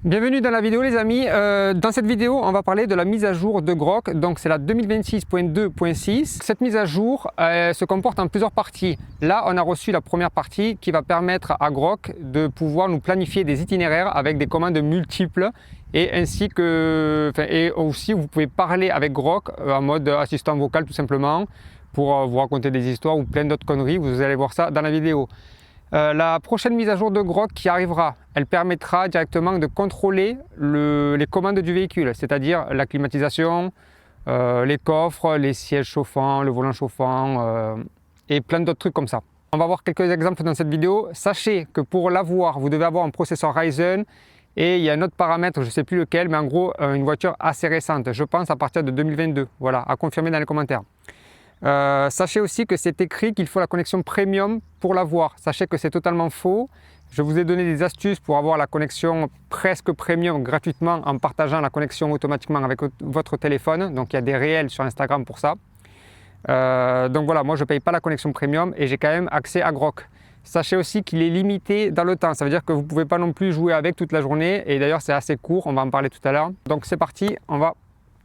Bienvenue dans la vidéo les amis. Dans cette vidéo on va parler de la mise à jour de Grok, donc c'est la 2026.2.6. Cette mise à jour se comporte en plusieurs parties. Là on a reçu la première partie qui va permettre à Grok de pouvoir nous planifier des itinéraires avec des commandes multiples et ainsi que et aussi vous pouvez parler avec Grok en mode assistant vocal tout simplement pour vous raconter des histoires ou plein d'autres conneries. Vous allez voir ça dans la vidéo. La prochaine mise à jour de Grok qui arrivera, elle permettra directement de contrôler les commandes du véhicule, c'est-à-dire la climatisation, les coffres, les sièges chauffants, le volant chauffant et plein d'autres trucs comme ça. On va voir quelques exemples dans cette vidéo. Sachez que pour l'avoir, vous devez avoir un processeur Ryzen et il y a un autre paramètre, je ne sais plus lequel, mais en gros une voiture assez récente, je pense à partir de 2022. Voilà, à confirmer dans les commentaires. Sachez aussi que c'est écrit qu'il faut la connexion premium pour l'avoir. Sachez que c'est totalement faux. Je vous ai donné des astuces pour avoir la connexion presque premium gratuitement en partageant la connexion automatiquement avec votre téléphone. Donc il y a des réels sur Instagram pour ça. Donc voilà, moi je ne paye pas la connexion premium et j'ai quand même accès à Grok. Sachez aussi qu'il est limité dans le temps. Ça veut dire que vous ne pouvez pas non plus jouer avec toute la journée. Et d'ailleurs c'est assez court, on va en parler tout à l'heure. Donc c'est parti, on va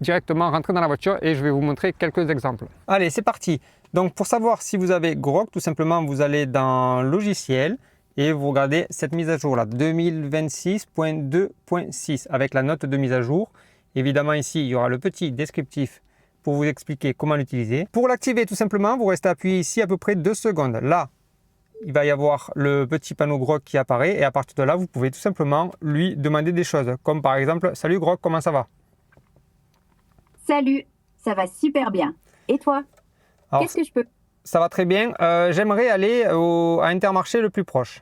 directement rentrer dans la voiture et je vais vous montrer quelques exemples. Allez, c'est parti. Donc pour savoir si vous avez Grok, tout simplement vous allez dans logiciel et vous regardez cette mise à jour là, 2026.2.6 avec la note de mise à jour. Évidemment ici, il y aura le petit descriptif pour vous expliquer comment l'utiliser. Pour l'activer tout simplement, vous restez appuyé ici à peu près 2 secondes. Là, il va y avoir le petit panneau Grok qui apparaît et à partir de là, vous pouvez tout simplement lui demander des choses comme par exemple « Salut Grok, comment ça va ?» Salut, ça va super bien. Et toi? Qu'est-ce que je peux? Ça va très bien. J'aimerais aller à Intermarché le plus proche.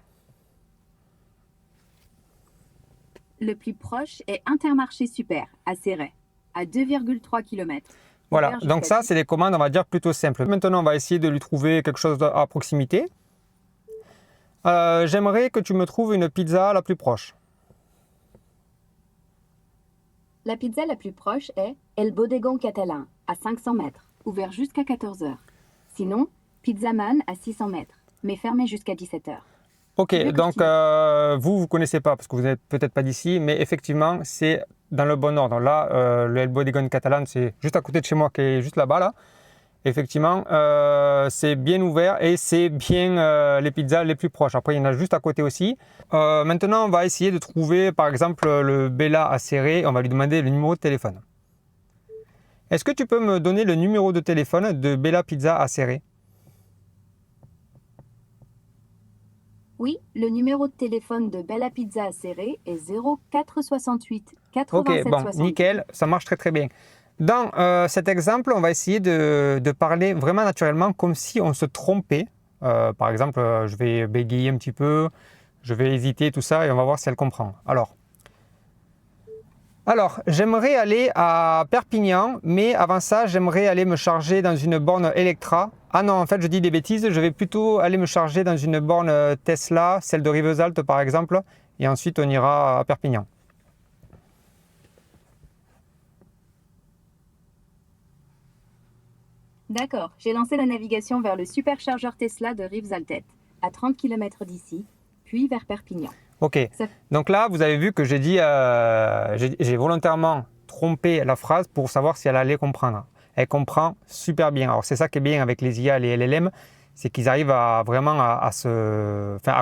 Le plus proche est Intermarché Super, à Céret, à 2,3 km. Voilà, donc ça, c'est des commandes, on va dire, plutôt simples. Maintenant, on va essayer de lui trouver quelque chose à proximité. J'aimerais que tu me trouves une pizza la plus proche. La pizza la plus proche est El Bodegón Catalán, à 500 mètres, ouvert jusqu'à 14 h. Sinon, Pizzaman à 600 mètres, mais fermé jusqu'à 17 h. Ok, donc vous ne connaissez pas parce que vous n'êtes peut-être pas d'ici, mais effectivement, c'est dans le bon ordre. Là, le El Bodegón Catalán, c'est juste à côté de chez moi, qui est juste là-bas. Là. Effectivement, c'est bien ouvert et c'est bien les pizzas les plus proches. Après, il y en a juste à côté aussi. Maintenant, on va essayer de trouver, par exemple, le Bella à Céret. On va lui demander le numéro de téléphone. Est-ce que tu peux me donner le numéro de téléphone de Bella Pizza à Céret? Oui, le numéro de téléphone de Bella Pizza à Céret est 0468 87 Ok, bon, 60. nickel, ça marche très très bien. Dans cet exemple, on va essayer de parler vraiment naturellement comme si on se trompait. Par exemple, je vais bégayer un petit peu, je vais hésiter, tout ça, et on va voir si elle comprend. Alors, j'aimerais aller à Perpignan, mais avant ça, j'aimerais aller me charger dans une borne Electra. Ah non, en fait, je dis des bêtises, je vais plutôt aller me charger dans une borne Tesla, celle de Rivesaltes par exemple, et ensuite on ira à Perpignan. D'accord, j'ai lancé la navigation vers le superchargeur Tesla de Rivesaltes, à 30 km d'ici, puis vers Perpignan. Ok, donc là vous avez vu que j'ai dit, j'ai volontairement trompé la phrase pour savoir si elle allait comprendre. Elle comprend super bien. Alors c'est ça qui est bien avec les IA, les LLM, c'est qu'ils arrivent à vraiment à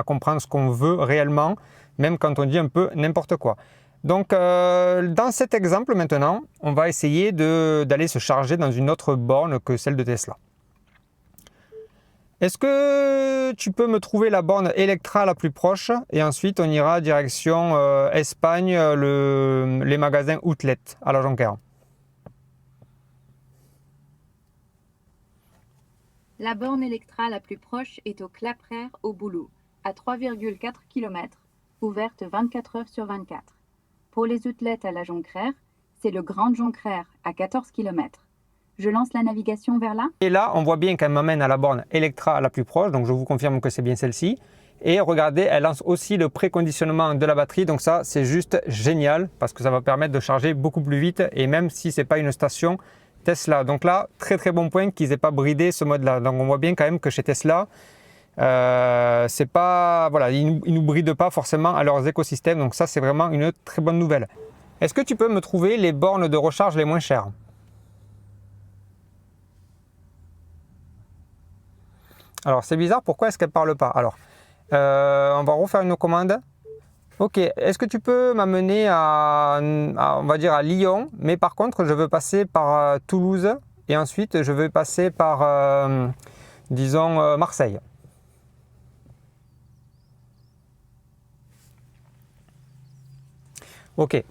comprendre ce qu'on veut réellement, même quand on dit un peu n'importe quoi. Donc dans cet exemple maintenant, on va essayer d'aller se charger dans une autre borne que celle de Tesla. Est-ce que tu peux me trouver la borne Electra la plus proche et ensuite on ira direction Espagne, les magasins Outlet à la Jonquère. La borne Electra la plus proche est au Claprer au Boulot, à 3,4 km, ouverte 24 h sur 24. Pour les outlets à la Jonquère, c'est le Grand Jonquère à 14 km. Je lance la navigation vers là. Et là, on voit bien qu'elle m'amène à la borne Electra la plus proche, donc je vous confirme que c'est bien celle-ci. Et regardez, elle lance aussi le préconditionnement de la batterie, donc ça c'est juste génial parce que ça va permettre de charger beaucoup plus vite et même si ce n'est pas une station Tesla. Donc là, très très bon point qu'ils n'aient pas bridé ce mode-là. Donc on voit bien quand même que chez Tesla, C'est pas, voilà, ils nous brident pas forcément à leurs écosystèmes, donc ça c'est vraiment une très bonne nouvelle. Est-ce que tu peux me trouver les bornes de recharge les moins chères? Alors c'est bizarre, pourquoi est-ce qu'elle ne parle pas? Alors, on va refaire une commande. Ok, est-ce que tu peux m'amener on va dire à Lyon, mais par contre je veux passer par Toulouse et ensuite je veux passer par, disons, Marseille. Ok.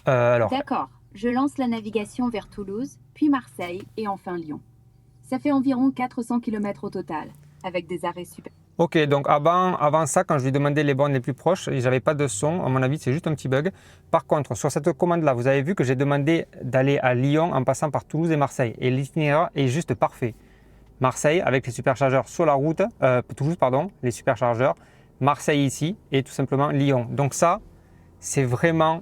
Alors. D'accord, je lance la navigation vers Toulouse, puis Marseille et enfin Lyon. Ça fait environ 400 km au total, avec des arrêts super. Ok, donc avant ça, quand je lui demandais les bornes les plus proches, j'avais pas de son. À mon avis, c'est juste un petit bug. Par contre, sur cette commande-là, vous avez vu que j'ai demandé d'aller à Lyon en passant par Toulouse et Marseille. Et l'itinéraire est juste parfait. Marseille avec les superchargeurs sur la route, Toulouse, pardon, les superchargeurs. Marseille ici et tout simplement Lyon. Donc ça, c'est vraiment,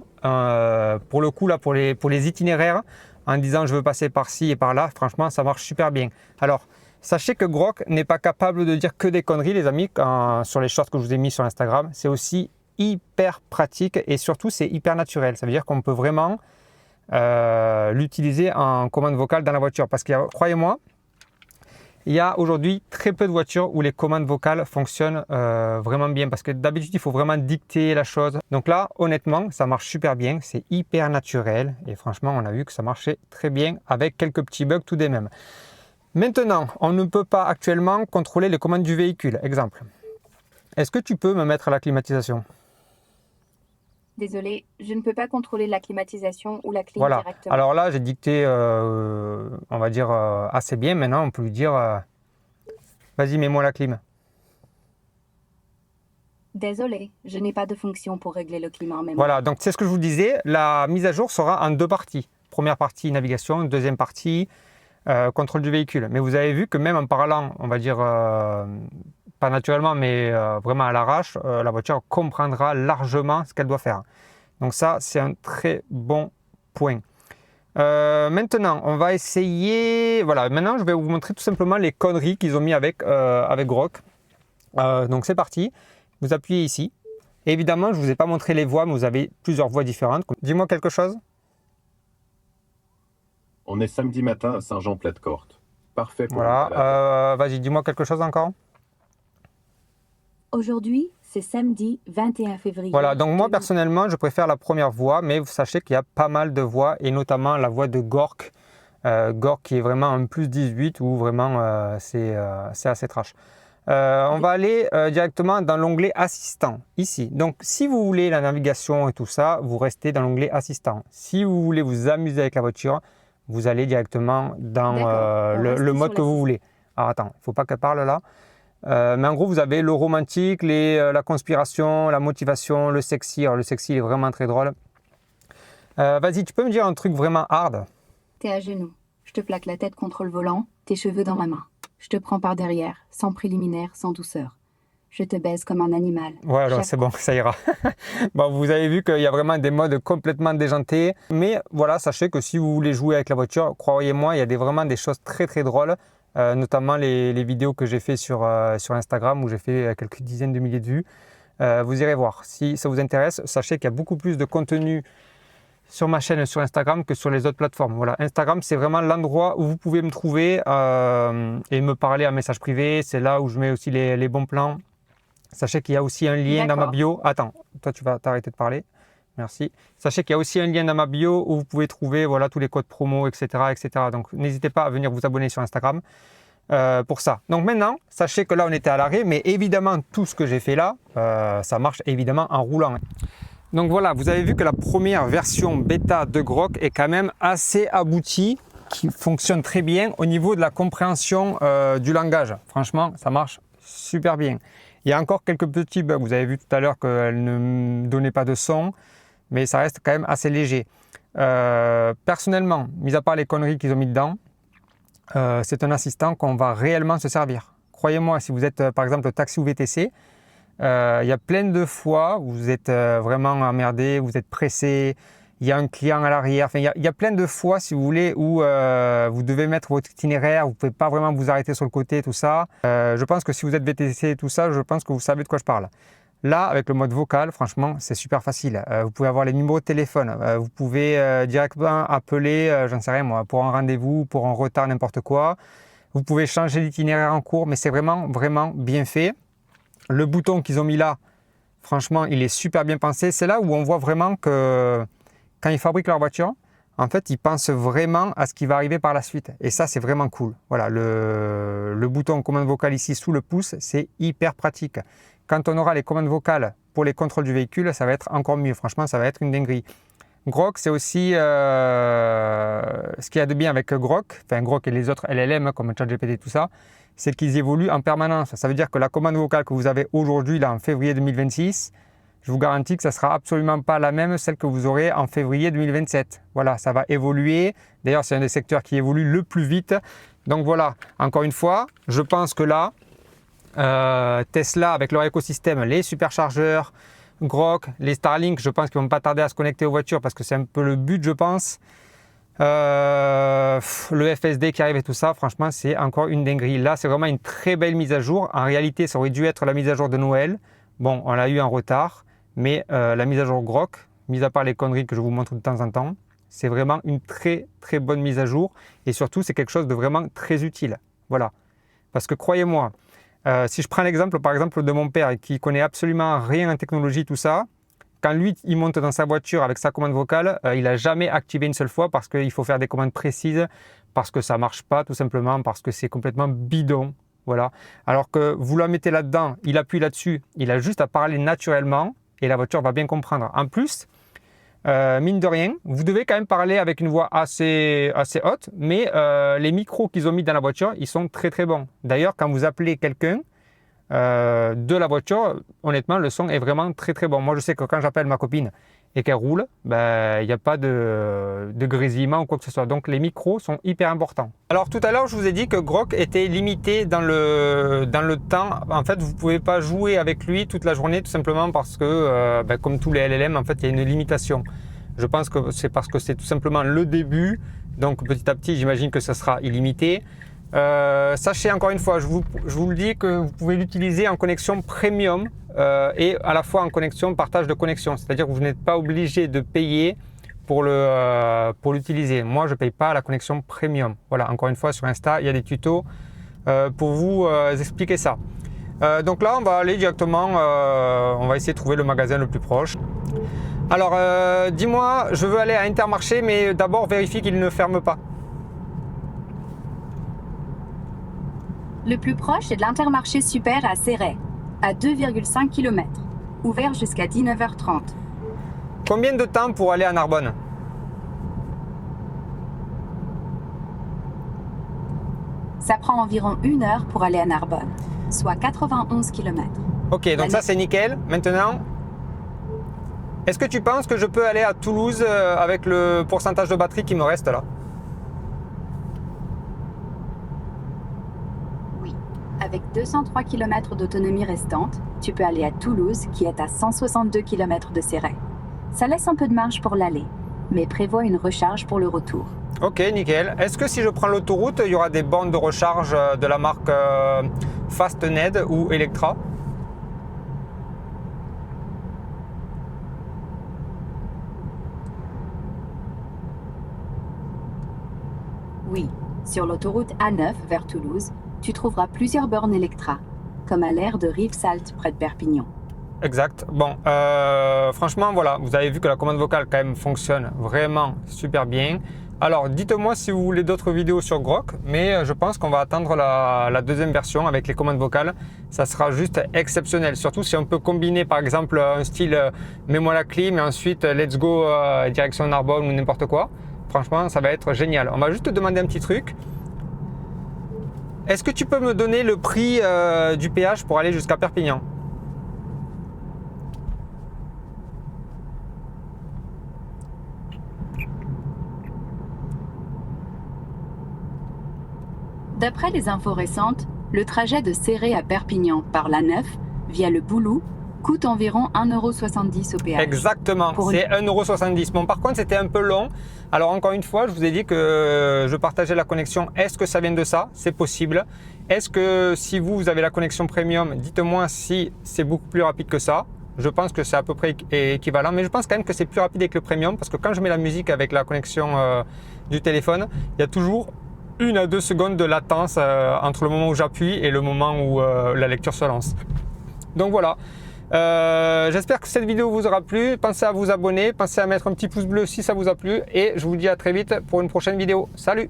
pour le coup, là, pour les itinéraires, en disant je veux passer par ci et par là, franchement, ça marche super bien. Alors, sachez que Grok n'est pas capable de dire que des conneries, les amis, sur les shorts que je vous ai mis sur Instagram. C'est aussi hyper pratique et surtout, c'est hyper naturel. Ça veut dire qu'on peut vraiment l'utiliser en commande vocale dans la voiture. Parce que, croyez-moi, il y a aujourd'hui très peu de voitures où les commandes vocales fonctionnent vraiment bien. Parce que d'habitude, il faut vraiment dicter la chose. Donc là, honnêtement, ça marche super bien. C'est hyper naturel. Et franchement, on a vu que ça marchait très bien avec quelques petits bugs tout de même. Maintenant, on ne peut pas actuellement contrôler les commandes du véhicule. Exemple. Est-ce que tu peux me mettre la climatisation? Désolé, je ne peux pas contrôler la climatisation ou la clim voilà. directement. Alors là, j'ai dicté, on va dire, assez bien. Maintenant, on peut lui dire, vas-y, mets-moi la clim. Désolé, je n'ai pas de fonction pour régler le climat en même temps. Voilà, donc c'est ce que je vous disais. La mise à jour sera en deux parties. Première partie, navigation. Deuxième partie, contrôle du véhicule. Mais vous avez vu que même en parlant, on va dire, pas naturellement, mais vraiment à l'arrache, la voiture comprendra largement ce qu'elle doit faire. Donc ça, c'est un très bon point. Maintenant, on va essayer... Voilà, maintenant, je vais vous montrer tout simplement les conneries qu'ils ont mis avec Grok. Donc c'est parti. Vous appuyez ici. Et évidemment, je ne vous ai pas montré les voix, mais vous avez plusieurs voix différentes. Dis-moi quelque chose. On est samedi matin à Saint-Jean-Plate-Corte. Parfait pour voilà. Vas-y, dis-moi quelque chose encore. Aujourd'hui, c'est samedi 21 février. Voilà, donc moi personnellement, je préfère la première voix, mais vous sachez qu'il y a pas mal de voix, et notamment la voix de Gork. Gork qui est vraiment un plus 18, où vraiment c'est assez trash. On va aller directement dans l'onglet assistant, ici. Donc si vous voulez la navigation et tout ça, vous restez dans l'onglet assistant. Si vous voulez vous amuser avec la voiture, vous allez directement dans le mode que vous voulez. Alors attends, il ne faut pas qu'elle parle là. Mais en gros, vous avez le romantique, la conspiration, la motivation, le sexy. Alors le sexy il est vraiment très drôle. Vas-y, tu peux me dire un truc vraiment hard? T'es à genoux. Je te plaque la tête contre le volant, tes cheveux dans ma main. Je te prends par derrière, sans préliminaire, sans douceur. Je te baise comme un animal. Ouais, alors c'est bon, ça ira. Bon, vous avez vu qu'il y a vraiment des modes complètement déjantés. Mais voilà, sachez que si vous voulez jouer avec la voiture, croyez-moi, il y a vraiment des choses très très drôles. Notamment les vidéos que j'ai fait sur Instagram où j'ai fait quelques dizaines de milliers de vues. Vous irez voir. Si ça vous intéresse, sachez qu'il y a beaucoup plus de contenu sur ma chaîne sur Instagram que sur les autres plateformes. Voilà, Instagram, c'est vraiment l'endroit où vous pouvez me trouver et me parler en message privé. C'est là où je mets aussi les bons plans. Sachez qu'il y a aussi un lien dans ma bio. Attends, toi tu vas t'arrêter de parler. Merci. Sachez qu'il y a aussi un lien dans ma bio où vous pouvez trouver voilà, tous les codes promo, etc. etc. Donc n'hésitez pas à venir vous abonner sur Instagram pour ça. Donc maintenant, sachez que là on était à l'arrêt, mais évidemment tout ce que j'ai fait là, ça marche évidemment en roulant. Donc voilà, vous avez vu que la première version bêta de Grok est quand même assez aboutie, qui fonctionne très bien au niveau de la compréhension du langage. Franchement, ça marche super bien. Il y a encore quelques petits bugs. Vous avez vu tout à l'heure qu'elle ne me donnait pas de son, mais ça reste quand même assez léger. Personnellement, mis à part les conneries qu'ils ont mis dedans, c'est un assistant qu'on va réellement se servir. Croyez-moi, si vous êtes par exemple taxi ou VTC, il y a plein de fois où vous êtes vraiment emmerdé, vous êtes pressé, il y a un client à l'arrière. Enfin, il y a plein de fois, si vous voulez, où vous devez mettre votre itinéraire, vous ne pouvez pas vraiment vous arrêter sur le côté, tout ça. Je pense que si vous êtes VTC et tout ça, je pense que vous savez de quoi je parle. Là, avec le mode vocal, franchement, c'est super facile. Vous pouvez avoir les numéros de téléphone. Vous pouvez directement appeler, j'en sais rien moi, pour un rendez-vous, pour un retard, n'importe quoi. Vous pouvez changer l'itinéraire en cours, mais c'est vraiment, vraiment bien fait. Le bouton qu'ils ont mis là, franchement, il est super bien pensé. C'est là où on voit vraiment que quand ils fabriquent leur voiture, en fait, ils pensent vraiment à ce qui va arriver par la suite. Et ça, c'est vraiment cool. Voilà, le bouton commande vocale ici sous le pouce, c'est hyper pratique. Quand on aura les commandes vocales pour les contrôles du véhicule, ça va être encore mieux. Franchement, ça va être une dinguerie. Grok, c'est aussi ce qu'il y a de bien avec Grok, enfin Grok et les autres LLM comme ChatGPT et tout ça, c'est qu'ils évoluent en permanence. Ça veut dire que la commande vocale que vous avez aujourd'hui, là, en février 2026, je vous garantis que ça ne sera absolument pas la même, celle que vous aurez en février 2027. Voilà, ça va évoluer. D'ailleurs, c'est un des secteurs qui évolue le plus vite. Donc voilà, encore une fois, je pense que là, Tesla avec leur écosystème, les superchargeurs, Grok, les Starlink, je pense qu'ils ne vont pas tarder à se connecter aux voitures parce que c'est un peu le but, je pense. Le FSD qui arrive et tout ça, franchement, c'est encore une dinguerie. Là, c'est vraiment une très belle mise à jour. En réalité, ça aurait dû être la mise à jour de Noël. Bon, on l'a eu en retard, mais la mise à jour Grok, mis à part les conneries que je vous montre de temps en temps, c'est vraiment une très très bonne mise à jour. Et surtout, c'est quelque chose de vraiment très utile. Voilà. Parce que croyez-moi, si je prends l'exemple par exemple de mon père qui connaît absolument rien en technologie, tout ça, quand lui il monte dans sa voiture avec sa commande vocale, il n'a jamais activé une seule fois parce qu'il faut faire des commandes précises, parce que ça ne marche pas tout simplement, parce que c'est complètement bidon. Voilà. Alors que vous la mettez là-dedans, il appuie là-dessus, il a juste à parler naturellement et la voiture va bien comprendre. En plus, mine de rien, vous devez quand même parler avec une voix assez haute, mais les micros qu'ils ont mis dans la voiture, ils sont très très bons. D'ailleurs, quand vous appelez quelqu'un de la voiture, honnêtement, le son est vraiment très très bon. Moi, je sais que quand j'appelle ma copine et qu'elle roule, ben, il n'y a pas de grésillement ou quoi que ce soit. Donc, les micros sont hyper importants. Alors, tout à l'heure, je vous ai dit que Grok était limité dans le temps. En fait, vous ne pouvez pas jouer avec lui toute la journée, tout simplement parce que, ben, comme tous les LLM, en fait, il y a une limitation. Je pense que c'est parce que c'est tout simplement le début. Donc, petit à petit, j'imagine que ça sera illimité. Sachez encore une fois, je vous le dis, que vous pouvez l'utiliser en connexion premium et à la fois en connexion partage de connexion. C'est-à-dire que vous n'êtes pas obligé de payer pour l'utiliser. Moi, je ne paye pas la connexion premium. Voilà, encore une fois, sur Insta, il y a des tutos pour vous expliquer ça. Donc là, on va aller directement, on va essayer de trouver le magasin le plus proche. Alors, dis-moi, je veux aller à Intermarché, mais d'abord, vérifie qu'il ne ferme pas. Le plus proche est de l'Intermarché Super à Céret, à 2,5 km, ouvert jusqu'à 19h30. Combien de temps pour aller à Narbonne? Ça prend environ 1 heure pour aller à Narbonne, soit 91 km. Ok, donc ça c'est nickel. Maintenant, est-ce que tu penses que je peux aller à Toulouse avec le pourcentage de batterie qui me reste là? Avec 203 km d'autonomie restante, tu peux aller à Toulouse qui est à 162 km de Céret. Ça laisse un peu de marge pour l'aller, mais prévoit une recharge pour le retour. Ok, nickel. Est-ce que si je prends l'autoroute, il y aura des bornes de recharge de la marque Fastned ou Electra? Oui, sur l'autoroute A9 vers Toulouse, tu trouveras plusieurs bornes Electra, comme à l'aire de Rivesaltes près de Perpignan. Exact. Bon, franchement, voilà, vous avez vu que la commande vocale quand même fonctionne vraiment super bien. Alors, dites-moi si vous voulez d'autres vidéos sur Grok, mais je pense qu'on va attendre la deuxième version avec les commandes vocales. Ça sera juste exceptionnel, surtout si on peut combiner par exemple un style mets-moi la clim et ensuite let's go direction Narbonne ou n'importe quoi. Franchement, ça va être génial. On va juste te demander un petit truc. Est-ce que tu peux me donner le prix du péage pour aller jusqu'à Perpignan? D'après les infos récentes, le trajet de Céret à Perpignan par l'A9 via le Boulou coûte environ 1,70 € au péage. Exactement, Pour c'est 1,70 €. Bon, par contre, c'était un peu long. Alors, encore une fois, je vous ai dit que je partageais la connexion. Est-ce que ça vient de ça? C'est possible. Est-ce que si vous avez la connexion premium, dites-moi si c'est beaucoup plus rapide que ça. Je pense que c'est à peu près équivalent, mais je pense quand même que c'est plus rapide avec le premium parce que quand je mets la musique avec la connexion du téléphone, il y a toujours 1 à 2 secondes de latence entre le moment où j'appuie et le moment où la lecture se lance. Donc voilà. J'espère que cette vidéo vous aura plu. Pensez à vous abonner, pensez à mettre un petit pouce bleu si ça vous a plu et je vous dis à très vite pour une prochaine vidéo. Salut!